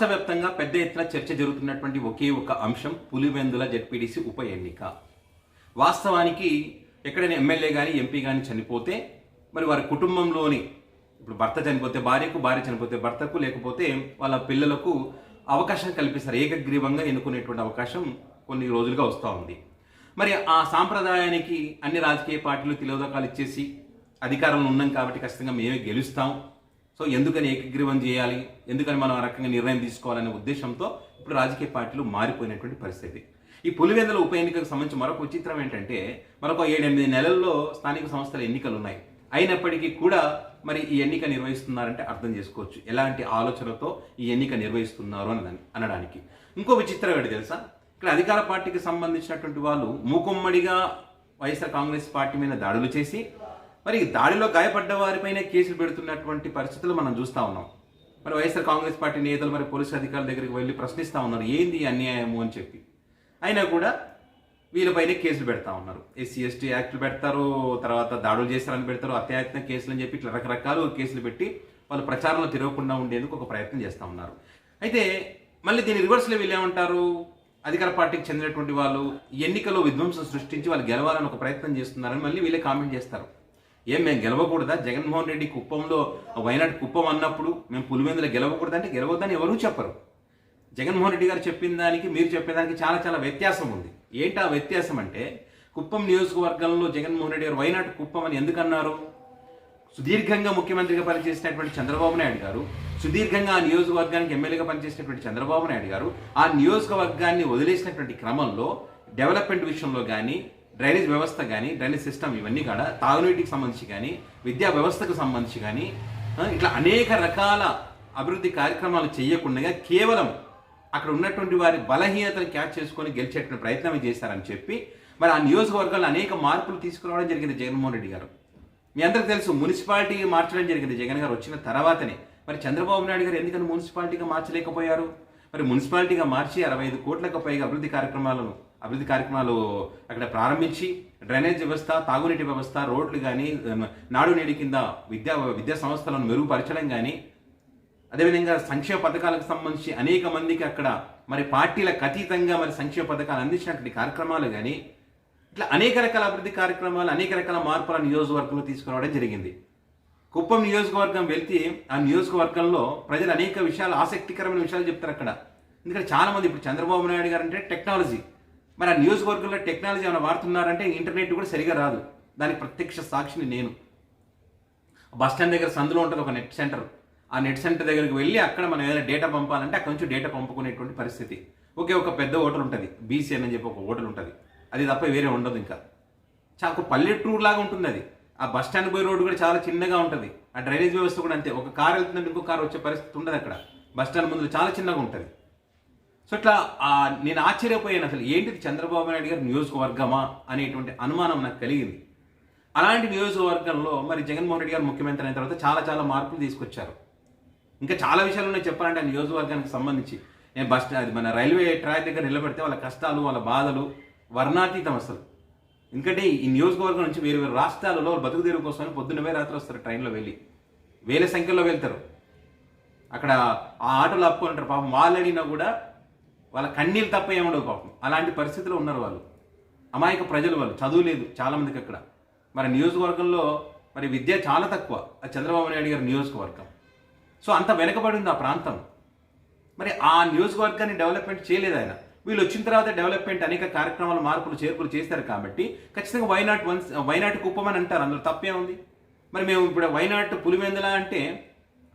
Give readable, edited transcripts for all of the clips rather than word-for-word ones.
రాష్ట్ర వ్యాప్తంగా పెద్ద ఎత్తున చర్చ జరుగుతున్నటువంటి ఒకే ఒక అంశం పులివెందుల జెడ్పీటీసీ ఉప ఎన్నిక. వాస్తవానికి ఎక్కడైనా ఎమ్మెల్యే కానీ ఎంపీ కానీ చనిపోతే మరి వారి కుటుంబంలోని ఇప్పుడు భర్త చనిపోతే భార్యకు, భార్య చనిపోతే భర్తకు, లేకపోతే వాళ్ళ పిల్లలకు అవకాశం కల్పిస్తారు. ఏకగ్రీవంగా ఎన్నుకునేటువంటి అవకాశం కొన్ని రోజులుగా వస్తూ ఉంది. మరి ఆ సాంప్రదాయానికి అన్ని రాజకీయ పార్టీలు తిలోదకాలు ఇచ్చేసి అధికారంలో ఉన్నాం కాబట్టి ఖచ్చితంగా మేమే గెలుస్తాం, సో ఎందుకని ఏకగ్రీవం చేయాలి, ఎందుకని మనం ఆ రకంగా నిర్ణయం తీసుకోవాలనే ఉద్దేశంతో ఇప్పుడు రాజకీయ పార్టీలు మారిపోయినటువంటి పరిస్థితి. ఈ పులివెందుల ఉప ఎన్నికకు సంబంధించి మరొక విచిత్రం ఏంటంటే మరొక 7-8 నెలల్లో స్థానిక సంస్థల ఎన్నికలు ఉన్నాయి. అయినప్పటికీ కూడా మరి ఈ ఎన్నిక నిర్వహిస్తున్నారంటే అర్థం చేసుకోవచ్చు ఎలాంటి ఆలోచనతో ఈ ఎన్నిక నిర్వహిస్తున్నారు అనడానికి. ఇంకో విచిత్రం ఏంటి తెలుసా, ఇక్కడ అధికార పార్టీకి సంబంధించినటువంటి వాళ్ళు మూకుమ్మడిగా వైఎస్ఆర్ కాంగ్రెస్ పార్టీ మీద దాడులు చేసి మరి దాడిలో గాయపడ్డ వారిపైనే కేసులు పెడుతున్నటువంటి పరిస్థితులు మనం చూస్తూ ఉన్నాం. మరి వైఎస్ఆర్ కాంగ్రెస్ పార్టీ నేతలు మరి పోలీసు అధికారుల దగ్గరికి వెళ్ళి ప్రశ్నిస్తూ ఉన్నారు ఏంది అన్యాయము అని చెప్పి. అయినా కూడా వీళ్ళపైనే కేసులు పెడతా ఉన్నారు. ఎస్సీ ఎస్టీ యాక్టులు పెడతారు, తర్వాత దాడులు చేస్తారని పెడతారు, అత్యాయత్న కేసులు అని చెప్పి ఇట్లా రకరకాలు కేసులు పెట్టి వాళ్ళు ప్రచారంలో తిరగకుండా ఉండేందుకు ఒక ప్రయత్నం చేస్తూ ఉన్నారు. అయితే మళ్ళీ దీని రివర్స్లో వీళ్ళు ఏమంటారు, అధికార పార్టీకి చెందినటువంటి వాళ్ళు ఎన్నికల్లో విధ్వంసం సృష్టించి వాళ్ళు గెలవాలని ఒక ప్రయత్నం చేస్తున్నారని మళ్ళీ వీళ్ళే కామెంట్ చేస్తారు. మేము గెలవకూడదా, జగన్మోహన్ రెడ్డి కుప్పంలో వైనాడు కుప్పం అన్నప్పుడు మేము పులివెందుల గెలవకూడదంటే గెలవద్దని ఎవరూ చెప్పరు. జగన్మోహన్ రెడ్డి గారు చెప్పిన దానికి మీరు చెప్పేదానికి చాలా చాలా వ్యత్యాసం ఉంది. ఏంటి ఆ వ్యత్యాసం అంటే, కుప్పం నియోజకవర్గంలో జగన్మోహన్ రెడ్డి గారు వైనాడు కుప్పం అని ఎందుకన్నారు, సుదీర్ఘంగా ముఖ్యమంత్రిగా పనిచేసినటువంటి చంద్రబాబు నాయుడు గారు, సుదీర్ఘంగా ఆ నియోజకవర్గానికి ఎమ్మెల్యేగా పనిచేసినటువంటి చంద్రబాబు నాయుడు గారు ఆ నియోజకవర్గాన్ని వదిలేసినటువంటి క్రమంలో డెవలప్మెంట్ విషయంలో కానీ, డ్రైనేజ్ వ్యవస్థ కానీ, డ్రైనేజ్ సిస్టమ్ ఇవన్నీ కూడా, తాగునీటికి సంబంధించి కానీ, విద్యా వ్యవస్థకు సంబంధించి కానీ, ఇట్లా అనేక రకాల అభివృద్ధి కార్యక్రమాలు చేయకుండా కేవలం అక్కడ ఉన్నటువంటి వారి బలహీనతను క్యాచ్ చేసుకొని గెలిచేటువంటి ప్రయత్నం చేశారని చెప్పి మరి ఆ నియోజకవర్గాల్లో అనేక మార్పులు తీసుకురావడం జరిగింది జగన్మోహన్ రెడ్డి గారు. మీ అందరికీ తెలుసు, మున్సిపాలిటీ మార్చడం జరిగింది జగన్ గారు వచ్చిన తర్వాతనే. మరి చంద్రబాబు నాయుడు గారు ఎందుకని మున్సిపాలిటీగా మార్చలేకపోయారు? మరి మున్సిపాలిటీగా మార్చి 65 కోట్లకు పైగా అభివృద్ధి కార్యక్రమాలు అక్కడ ప్రారంభించి డ్రైనేజ్ వ్యవస్థ, తాగునీటి వ్యవస్థ, రోడ్లు కానీ, నాడు నేడు కింద విద్యా సంస్థలను మెరుగుపరచడం కానీ, అదేవిధంగా సంక్షేమ పథకాలకు సంబంధించి అనేక మందికి అక్కడ మరి పార్టీలకు అతీతంగా మరి సంక్షేమ పథకాలు అందించినటువంటి కార్యక్రమాలు కానీ, ఇట్లా అనేక రకాల అభివృద్ధి కార్యక్రమాలు, అనేక రకాల మార్పుల నియోజకవర్గంలో తీసుకురావడం జరిగింది. కుప్పం నియోజకవర్గం వెళ్తే ఆ నియోజకవర్గంలో ప్రజలు అనేక విషయాలు, ఆసక్తికరమైన విషయాలు చెప్తారు అక్కడ. ఎందుకంటే చాలామంది ఇప్పుడు చంద్రబాబు నాయుడు గారు అంటే టెక్నాలజీ, మరి ఆ నియోజకవర్గంలో టెక్నాలజీ ఏమైనా వాడుతున్నారంటే ఇంటర్నెట్ కూడా సరిగా రాదు. దానికి ప్రత్యక్ష సాక్షిని నేను. బస్ స్టాండ్ దగ్గర సందులో ఉంటుంది ఒక నెట్ సెంటర్. ఆ నెట్ సెంటర్ దగ్గరికి వెళ్ళి అక్కడ మనం ఏదైనా డేటా పంపాలంటే అక్కడ నుంచి డేటా పంపుకునేటువంటి పరిస్థితి. ఒకే ఒక పెద్ద హోటల్ ఉంటుంది, బీసీఎన్ అని చెప్పి ఒక హోటల్ ఉంటుంది, అది తప్ప వేరే ఉండదు. ఇంకా చాలా ఒక పల్లెటూరు లాగా ఉంటుంది అది. ఆ బస్ స్టాండ్ పోయే రోడ్డు కూడా చాలా చిన్నగా ఉంటుంది. ఆ డ్రైనేజ్ వ్యవస్థ కూడా అంతే, ఒక కారు వెళ్తుందంటే ఇంకో కారు వచ్చే పరిస్థితి ఉండదు అక్కడ. బస్ స్టాండ్ ముందు చాలా చిన్నగా ఉంటుంది. సో ఇట్లా నేను ఆశ్చర్యపోయాను, అసలు ఏంటిది చంద్రబాబు నాయుడు గారు నియోజకవర్గమా అనేటువంటి అనుమానం నాకు కలిగింది. అలాంటి నియోజకవర్గంలో మరి జగన్మోహన్ రెడ్డి గారు ముఖ్యమంత్రి అయిన తర్వాత చాలా చాలా మార్పులు తీసుకొచ్చారు. ఇంకా చాలా విషయాలు ఉన్నాయి చెప్పాలంటే ఆ నియోజకవర్గానికి సంబంధించి. నేను అది మన రైల్వే ట్రాక్ దగ్గర నిలబెడితే వాళ్ళ కష్టాలు, వాళ్ళ బాధలు వర్ణాతీతం అసలు. ఎందుకంటే ఈ నియోజకవర్గం నుంచి వేరు వేరు రాష్ట్రాలలో బతుకు తెరువు కోసం పొద్దున్నవే రాత్రి వస్తారు, ట్రైన్లో వెళ్ళి వేల సంఖ్యలో వెళ్తారు. అక్కడ ఆ ఆటోలు ఆపుకుంటారు పాపం. వాళ్ళు అడిగినా కూడా వాళ్ళ కన్నీళ్ళు తప్ప ఏముండవు పాపం. అలాంటి పరిస్థితిలో ఉన్నారు వాళ్ళు, అమాయక ప్రజలు. వాళ్ళు చదువు లేదు చాలామందికి అక్కడ. మరి నియోజకవర్గంలో మరి విద్య చాలా తక్కువ ఆ చంద్రబాబు నాయుడు గారి నియోజకవర్గం. సో అంత వెనకబడి ఉంది ఆ ప్రాంతం. మరి ఆ నియోజకవర్గాన్ని డెవలప్మెంట్ చేయలేదు ఆయన. వీళ్ళు వచ్చిన తర్వాత డెవలప్మెంట్ అనేక కార్యక్రమాలు, మార్పులు చేర్పులు చేస్తారు కాబట్టి ఖచ్చితంగా వైనాట్ కుప్పం అని అంటారు, అందులో తప్పే ఉంది. మరి మేము ఇప్పుడు వైనాట్ పులివెందుల అంటే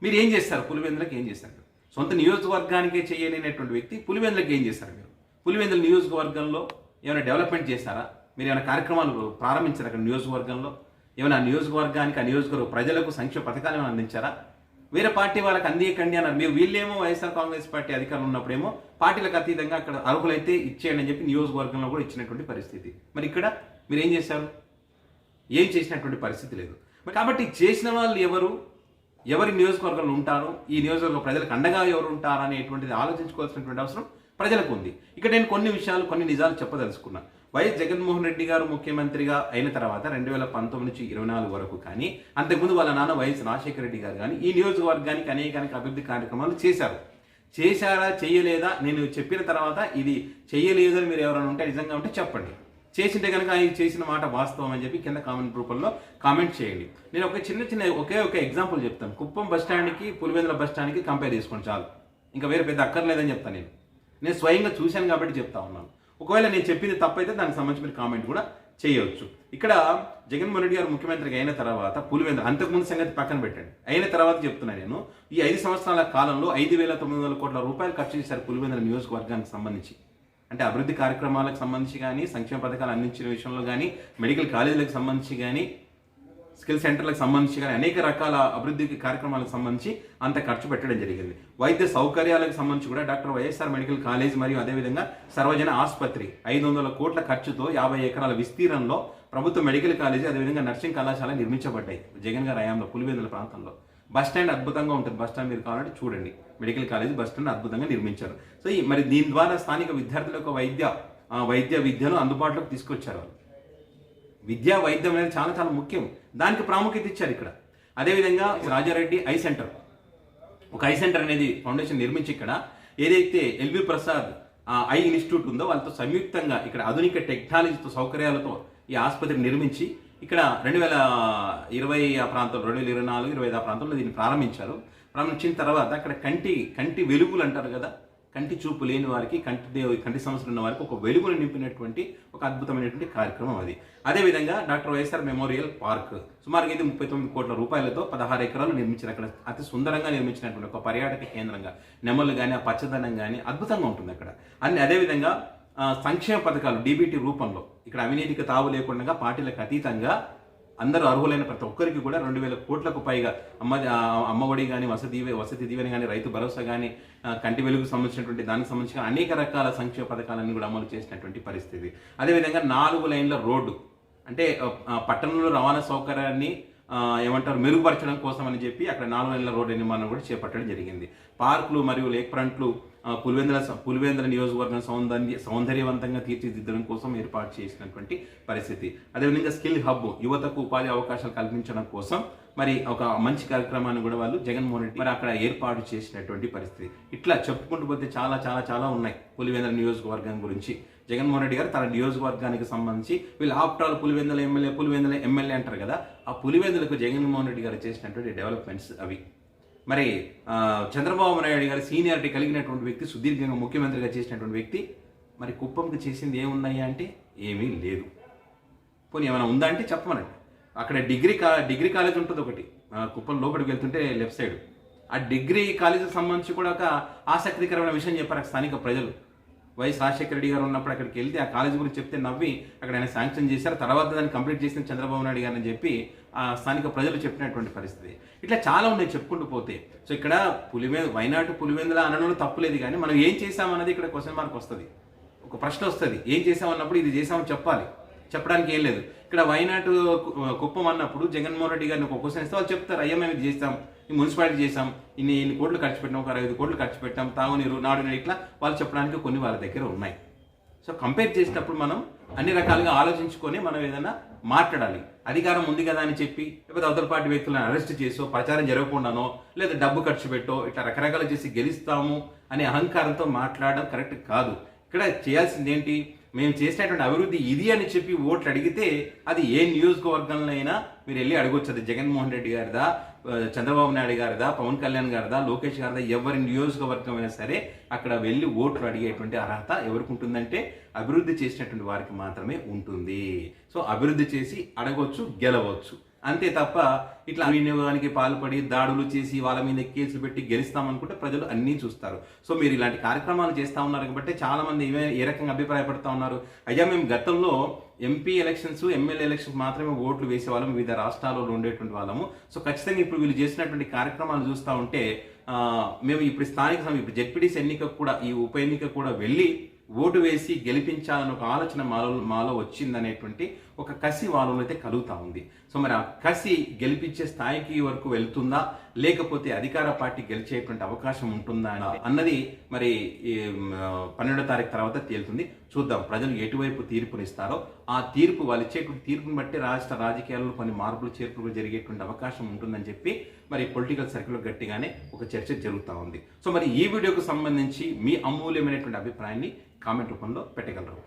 మీరు ఏం చేస్తారు? పులివెందులకు ఏం చేస్తారు? సొంత నియోజకవర్గానికే చేయలేనటువంటి వ్యక్తి పులివెందులకు ఏం చేస్తారు? మీరు పులివెందుల నియోజకవర్గంలో ఏమైనా డెవలప్మెంట్ చేస్తారా? మీరు ఏమైనా కార్యక్రమాలు ప్రారంభించారు అక్కడ నియోజకవర్గంలో? ఏమైనా నియోజకవర్గానికి, ఆ నియోజకవర్గ ప్రజలకు సంక్షేమ పథకాలు ఏమైనా అందించారా? వేరే పార్టీ వాళ్ళకి అందియకండి అన్నారు. మీరు వీళ్ళేమో వైఎస్ఆర్ కాంగ్రెస్ పార్టీ అధికారులు ఉన్నప్పుడేమో పార్టీలకు అతీతంగా అక్కడ అర్హులైతే ఇచ్చేయండి అని చెప్పి నియోజకవర్గంలో కూడా ఇచ్చినటువంటి పరిస్థితి. మరి ఇక్కడ మీరు ఏం చేశారు? ఏం చేసినటువంటి పరిస్థితి లేదు. మరి కాబట్టి చేసిన వాళ్ళు ఎవరి నియోజకవర్గంలో ఉంటారు, ఈ నియోజకవర్గ ప్రజలకు అండగా ఎవరు ఉంటారు అనేటువంటిది ఆలోచించుకోవాల్సినటువంటి అవసరం ప్రజలకు ఉంది. ఇక్కడ నేను కొన్ని నిజాలు చెప్పదలుచుకున్నాను. వైఎస్ జగన్మోహన్ రెడ్డి గారు ముఖ్యమంత్రిగా అయిన తర్వాత 2019 నుంచి 24 వరకు కానీ, అంతకుముందు వాళ్ళ నాన్న వైఎస్ రాజశేఖర రెడ్డి గారు కానీ ఈ నియోజకవర్గానికి అనేక అభివృద్ధి కార్యక్రమాలు చేశారు. చేశారా చేయలేదా, నేను చెప్పిన తర్వాత ఇది చేయలేదు అని మీరు ఎవరైనా ఉంటే నిజంగా ఉంటే చెప్పండి. చేసింటే కనుక ఇది చేసిన మాట వాస్తవం అని చెప్పి కింద కామెంట్ రూపంలో కామెంట్ చేయండి. నేను ఒక చిన్న ఒకే ఎగ్జాంపుల్ చెప్తాను. కుప్పం బస్ స్టాండ్కి పులివెందుల బస్ స్టాండ్కి కంపేర్ చేసుకోండి చాలు, ఇంకా వేరే పెద్ద అక్కర్లేదని చెప్తాను. నేను స్వయంగా చూశాను కాబట్టి చెప్తా ఉన్నాను. ఒకవేళ నేను చెప్పింది తప్పైతే దానికి సంబంధించి మీరు కామెంట్ కూడా చేయవచ్చు. ఇక్కడ జగన్మోహన్ రెడ్డి గారు ముఖ్యమంత్రికి అయిన తర్వాత పులివెందుల, అంతకుముందు సంగతి పక్కన పెట్టండి, అయిన తర్వాత చెప్తున్నా నేను, ఈ 5 సంవత్సరాల కాలంలో 5,900 కోట్ల రూపాయలు ఖర్చు చేశారు పులివెందుల నియోజకవర్గానికి సంబంధించి. అంటే అభివృద్ధి కార్యక్రమాలకు సంబంధించి కానీ, సంక్షేమ పథకాలు అందించిన విషయంలో కానీ, మెడికల్ కాలేజీలకు సంబంధించి కానీ, స్కిల్ సెంటర్లకు సంబంధించి కానీ అనేక రకాల అభివృద్ధి కార్యక్రమాలకు సంబంధించి అంత ఖర్చు పెట్టడం జరిగింది. వైద్య సౌకర్యాలకు సంబంధించి కూడా డాక్టర్ వైఎస్ఆర్ మెడికల్ కాలేజ్ మరియు అదేవిధంగా సర్వజన ఆసుపత్రి 500 కోట్ల ఖర్చుతో 50 ఎకరాల విస్తీర్ణంలో ప్రభుత్వ మెడికల్ కాలేజీ అదేవిధంగా నర్సింగ్ కళాశాల నిర్మించబడ్డాయి జగన్ గారి హయాంలో పులివెందుల ప్రాంతంలో. బస్ స్టాండ్ అద్భుతంగా ఉంటుంది, బస్ స్టాండ్ మీరు కావాలంటే చూడండి, మెడికల్ కాలేజ్ బస్ స్టాండ్ అద్భుతంగా నిర్మించారు. సో మరి దీని ద్వారా స్థానిక విద్యార్థులకు విద్యను అందుబాటులోకి తీసుకొచ్చారు. విద్యా వైద్యం అనేది చాలా చాలా ముఖ్యం, దానికి ప్రాముఖ్యత ఇచ్చారు ఇక్కడ. అదేవిధంగా రాజారెడ్డి ఐ సెంటర్, ఒక ఐ సెంటర్ అనేది ఫౌండేషన్ నిర్మించి ఇక్కడ ఏదైతే ఎల్వి ప్రసాద్ ఐ ఇన్స్టిట్యూట్ ఉందో వాళ్ళతో సంయుక్తంగా ఇక్కడ ఆధునిక టెక్నాలజీతో సౌకర్యాలతో ఈ ఆసుపత్రి నిర్మించి ఇక్కడ 2020 ఆ ప్రాంతంలో 2024-25 ఆ ప్రాంతంలో దీన్ని ప్రారంభించిన తర్వాత అక్కడ కంటి వెలుగులు అంటారు కదా, కంటి చూపు లేని వారికి, కంటి సమస్యలు ఉన్న వారికి ఒక వెలుగును నింపినటువంటి ఒక అద్భుతమైనటువంటి కార్యక్రమం అది. అదేవిధంగా డాక్టర్ వైఎస్ఆర్ మెమోరియల్ పార్క్ సుమారుగా ఇది 39 కోట్ల రూపాయలతో 16 ఎకరాలు నిర్మించారు. అక్కడ అతి సుందరంగా నిర్మించినటువంటి ఒక పర్యాటక కేంద్రంగా నెమళ్ళు కానీ ఆ పచ్చదనం కానీ అద్భుతంగా ఉంటుంది అక్కడ. అదేవిధంగా సంక్షేమ పథకాలు డీబీటీ రూపంలో ఇక్కడ అవినీతికి తావు లేకుండా పార్టీలకు అతీతంగా అందరూ అర్హులైన ప్రతి ఒక్కరికి కూడా 2,000 కోట్లకు పైగా అమ్మఒడి కానీ, వసతి దీవెన కానీ, రైతు భరోసా కానీ, కంటి వెలుగు సంబంధించినటువంటి దానికి సంబంధించిన అనేక రకాల సంక్షేమ పథకాలన్నీ కూడా అమలు చేసినటువంటి పరిస్థితి. అదేవిధంగా 4 లైన్ల రోడ్డు, అంటే పట్టణంలో రవాణా సౌకర్యాన్ని మెరుగుపరచడం కోసం అని చెప్పి అక్కడ 4 లైన్ల రోడ్డు నిర్మాణం కూడా చేపట్టడం జరిగింది. పార్కులు మరియు లేక్ ఫ్రంట్లు పులివెందుల నియోజకవర్గం సౌందర్యవంతంగా తీర్చిదిద్దడం కోసం ఏర్పాటు చేసినటువంటి పరిస్థితి. అదేవిధంగా స్కిల్ హబ్, యువతకు ఉపాధి అవకాశాలు కల్పించడం కోసం మరి ఒక మంచి కార్యక్రమాన్ని కూడా వాళ్ళు జగన్మోహన్ రెడ్డి మరి అక్కడ ఏర్పాటు చేసినటువంటి పరిస్థితి. ఇట్లా చెప్పుకుంటూ పోతే చాలా చాలా చాలా ఉన్నాయి పులివెందుల నియోజకవర్గం గురించి. జగన్మోహన్ రెడ్డి గారు తన నియోజకవర్గానికి సంబంధించి వీళ్ళు ఆఫ్టర్ ఆల్ పులివెందుల ఎమ్మెల్యే అంటారు కదా, ఆ పులివెందులకు జగన్మోహన్ రెడ్డి గారు చేసినటువంటి డెవలప్మెంట్స్ అవి. మరి చంద్రబాబు నాయుడు గారు సీనియారిటీ కలిగినటువంటి వ్యక్తి, సుదీర్ఘంగా ముఖ్యమంత్రిగా చేసినటువంటి వ్యక్తి, మరి కుప్పంకి చేసింది ఏమున్నాయి అంటే ఏమీ లేదు. పోనీ ఏమైనా ఉందా అంటే చెప్పమనండి. అక్కడ డిగ్రీ కాలేజ్ ఉంటుంది ఒకటి, కుప్పం లోపలికి వెళ్తుంటే లెఫ్ట్ సైడ్, ఆ డిగ్రీ కాలేజీకి సంబంధించి కూడా ఒక ఆసక్తికరమైన విషయం చెప్పారు స్థానిక ప్రజలు. వైఎస్ రాజశేఖర రెడ్డి గారు ఉన్నప్పుడు అక్కడికి వెళ్తే ఆ కాలేజ్ గురించి చెప్తే నవ్వి అక్కడ ఆయన శాంక్షన్ చేశారు, తర్వాత దాన్ని కంప్లీట్ చేసిన చంద్రబాబు నాయుడు గారు అని చెప్పి ఆ స్థానిక ప్రజలు చెప్పినటువంటి పరిస్థితి. ఇట్లా చాలా ఉన్నాయి చెప్పుకుంటూ పోతే. సో ఇక్కడ వైనాటు పులివెందుల అనడంలో తప్పులేదు, కానీ మనం ఏం చేసామన్నది ఇక్కడ క్వశ్చన్ మార్క్ వస్తుంది, ఒక ప్రశ్న వస్తుంది. ఏం చేసామన్నప్పుడు ఇది చేసామని చెప్పాలి, చెప్పడానికి ఏం లేదు. ఇక్కడ వైనాటు కుప్పం అన్నప్పుడు జగన్మోహన్ రెడ్డి గారిని ఒక క్వశ్చన్ ఇస్తే వాళ్ళు చెప్తారు, అయ్యా మేము ఇది చేస్తాం, ఈ మున్సిపాలిటీ చేసాం, ఇన్ని కోట్లు ఖర్చు పెట్టాం, ఒక 5 కోట్లు ఖర్చు పెట్టాం, తాగునీరు, నాడునీరు, ఇట్లా వాళ్ళు చెప్పడానికి కొన్ని వాళ్ళ దగ్గర ఉన్నాయి. సో కంపేర్ చేసేటప్పుడు మనం అన్ని రకాలుగా ఆలోచించుకొని మనం ఏదైనా మాట్లాడాలి. అధికారం ఉంది కదా అని చెప్పి లేకపోతే అవతల పార్టీ వ్యక్తులను అరెస్ట్ చేసో, ప్రచారం జరగకుండానో, లేదా డబ్బు ఖర్చు పెట్టో, ఇట్లా రకరకాలు చేసి గెలుస్తాము అనే అహంకారంతో మాట్లాడడం కరెక్ట్ కాదు. ఇక్కడ చేయాల్సింది ఏంటి, మేము చేసినటువంటి అభివృద్ధి ఇది అని చెప్పి ఓట్లు అడిగితే అది ఏ నియోజకవర్గంలో అయినా మీరు వెళ్ళి అడగొచ్చు. అది జగన్మోహన్ రెడ్డి గారిదా, చంద్రబాబు నాయుడు గారిదా, పవన్ కళ్యాణ్ గారిదా, లోకేష్ గారిదా, ఎవరి నియోజకవర్గం అయినా సరే అక్కడ వెళ్ళి ఓట్లు అడిగేటువంటి అర్హత ఎవరికి ఉంటుందంటే అభివృద్ధి చేసినటువంటి వారికి మాత్రమే ఉంటుంది. సో అభివృద్ధి చేసి అడగవచ్చు, గెలవచ్చు, అంతే తప్ప ఇట్లా వినియోగానికి పాల్పడి దాడులు చేసి వాళ్ళ మీద కేసులు పెట్టి గెలుస్తామనుకుంటే ప్రజలు అన్నీ చూస్తారు. సో మీరు ఇలాంటి కార్యక్రమాలు చేస్తూ ఉన్నారు కాబట్టి చాలా మంది ఏ రకంగా అభిప్రాయపడుతూ ఉన్నారు, అయ్యా మేము గతంలో ఎంపీ ఎలక్షన్స్, ఎమ్మెల్యే ఎలక్షన్స్ మాత్రమే ఓట్లు వేసేవాళ్ళం, వివిధ రాష్ట్రాలలో ఉండేటువంటి వాళ్ళము. సో ఖచ్చితంగా ఇప్పుడు వీళ్ళు చేసినటువంటి కార్యక్రమాలు చూస్తూ ఉంటే మేము ఇప్పుడు ఇప్పుడు జెడ్పీటీసీ ఎన్నిక కూడా, ఈ ఉప ఎన్నిక కూడా వెళ్ళి ఓటు వేసి గెలిపించాలని ఒక ఆలోచన మాలో వచ్చిందనేటువంటి ఒక కసి వాళ్ళలో అయితే కలుగుతూ ఉంది. సో మరి ఆ కసి గెలిపించే స్థాయికి వరకు వెళ్తుందా, లేకపోతే అధికార పార్టీ గెలిచేటువంటి అవకాశం ఉంటుందా అన్నది మరి 12వ తారీఖు తర్వాత తేలుతుంది. చూద్దాం ప్రజలు ఎటువైపు తీర్పునిస్తారో. ఆ తీర్పు వాళ్ళు ఇచ్చేటువంటి తీర్పుని బట్టి రాష్ట్ర రాజకీయాల్లో కొన్ని మార్పులు చేర్పులు జరిగేటువంటి అవకాశం ఉంటుందని చెప్పి మరి పొలిటికల్ సర్కిల్లో గట్టిగానే ఒక చర్చ జరుగుతూ ఉంది. సో మరి ఈ వీడియోకు సంబంధించి మీ అమూల్యమైనటువంటి అభిప్రాయాన్ని కామెంట్ రూపంలో పెట్టగలరు.